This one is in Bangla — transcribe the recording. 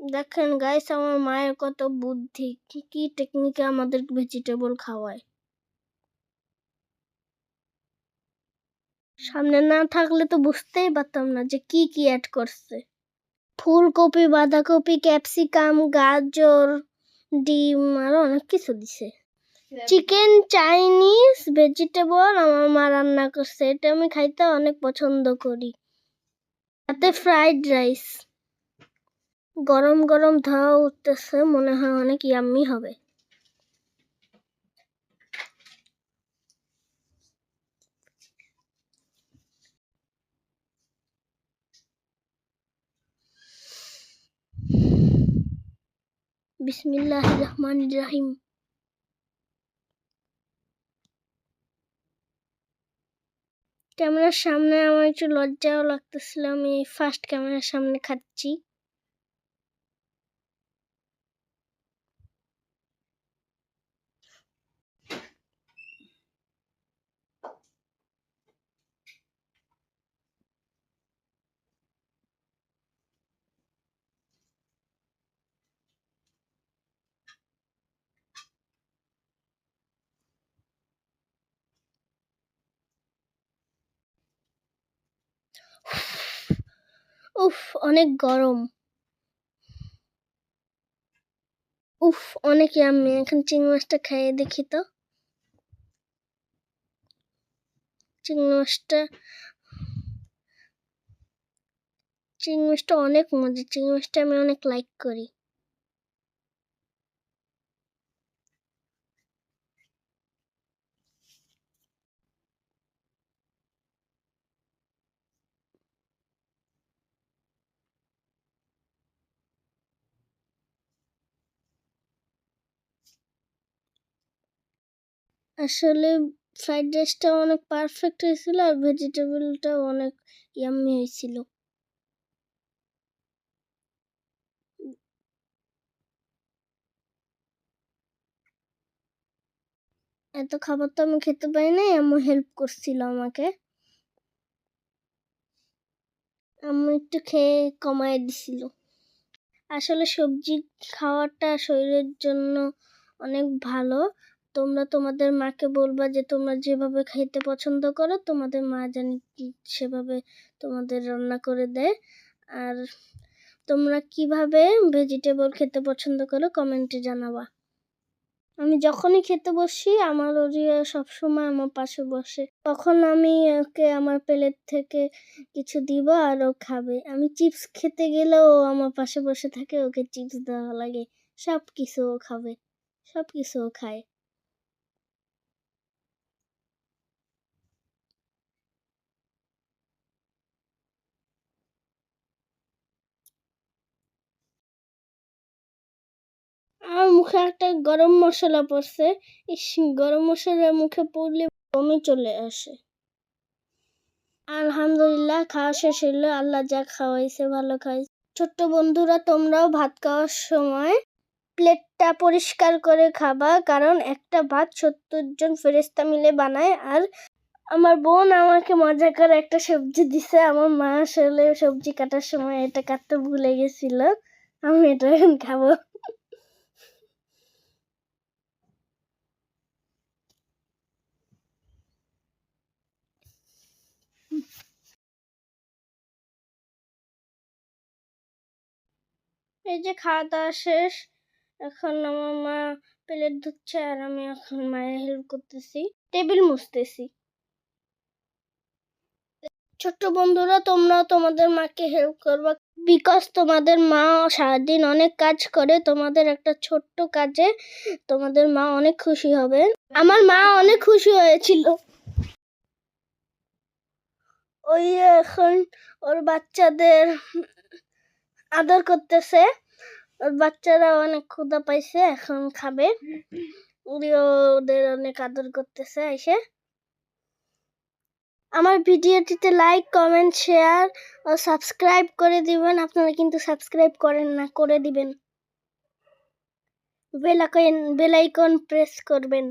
দেখেন গাইস, আমার মায়ের কত বুদ্ধি, কি টেকনিকে আমাদের ভেজিটেবল খাওয়ায়। সামনে না থাকলে তো বুঝতেই পারতাম না যে কি অ্যাড করছে। ফুলকপি, বাঁধাকপি, ক্যাপসিকাম, গাজর, ডিম আর অনেক কিছু দিছে। চিকেন চাইনিজ ভেজিটেবল আমার মা রান্না করছে, এটা আমি খাইতে অনেক পছন্দ করি। সাথে ফ্রাইড রাইস। গরম গরম ধোঁয়া উঠতেছে, মনে হয় অনেক ইয়াম্মি হবে। বিসমিল্লাহির রহমানির রহিম। ক্যামেরার সামনে আমার একটু লজ্জাও লাগতেছিল, আমি ফার্স্ট ক্যামেরার সামনে খাচ্ছি। উফ, অনেক গরম। উফ, অনেক ইয়াম্মি। এখন চিংড়ি মাছটা খেয়ে দেখি তো। চিংড়ি মাছটা অনেক মজা। চিংড়ি মাছটা আমি অনেক লাইক করি। আসলে ফ্রাইড রাইসটা অনেক পারফেক্ট হয়েছিল আর ভেজিটেবলটাও অনেক ইয়াম্মি হয়েছিল। এত খাবার তো আমি খেতে পারি নাই, আম্মু হেল্প করছিল আমাকে। আম্মু একটু খেয়ে কমায় দিছিল। আসলে সবজি খাওয়াটা শরীরের জন্য অনেক ভালো। তোমরা তোমাদের মাকে বলবা যে তোমরা যেভাবে খেতে পছন্দ করো, তোমাদের মা জানি সেভাবে তোমাদের রান্না করে দেয়। আর তোমরা কিভাবে ভেজিটেবল খেতে পছন্দ করো কমেন্টে জানাবা। আমি যখনই খেতে বসি আমার ওরিয়া সবসময় আমার পাশে বসে। তখন আমি ওকে আমার প্লেট থেকে কিছু দিব আর ও খাবে। আমি চিপস খেতে গেলেও ও আমার পাশে বসে থাকে, ওকে চিপস দেওয়া লাগে। সব কিছু ও খাবে, সব কিছু ও খায়। আমার মুখে একটা গরম মশলা পড়ছে। ইস, গরম মশলা মুখে পড়লে বমি চলে আসে। আলহামদুলিল্লাহ, খাওয়া শেষ হইলো। আল্লাহ যা খাওয়াইছে ভালো খাইছে। ছোট্ট বন্ধুরা, তোমরাও ভাত খাওয়ার সময় প্লেটটা পরিষ্কার করে খাবা, কারণ একটা ভাত 70 জন ফেরেশতা মিলে বানায়। আর আমার বোন আমাকে মজা করে একটা সবজি দিছে। আমার মা আসলে সবজি কাটার সময় এটা কাটতে ভুলে গেছিল। আমি এটা এখন খাবো। এই যে খাওয়া দাওয়া শেষ, এখন আমার মা প্লেট ধুচ্ছে আর আমি এখন মায়ের হেল্প করতেছি, টেবিল মুছতেছি। ছোট্ট বন্ধুরা, তোমরাও তোমাদের মাকে হেল্প করবা, বিকজ তোমাদের মা সারাদিন অনেক কাজ করে। তোমাদের একটা ছোট্ট কাজে তোমাদের মা অনেক খুশি হবে। আমার মা অনেক খুশি হয়েছিল। ওই এখন ওর বাচ্চাদের আদর করতেছে। ওর বাচ্চারা অনেক ক্ষুধা পাইছে, এখন খাবে। ওদের অনেক আদর করতেছে এসে। আমার ভিডিওটিতে লাইক, কমেন্ট, শেয়ার ও সাবস্ক্রাইব করে দিবেন। আপনারা কিন্তু সাবস্ক্রাইব করেন না, করে দিবেন। বেল আইকন প্রেস করবেন।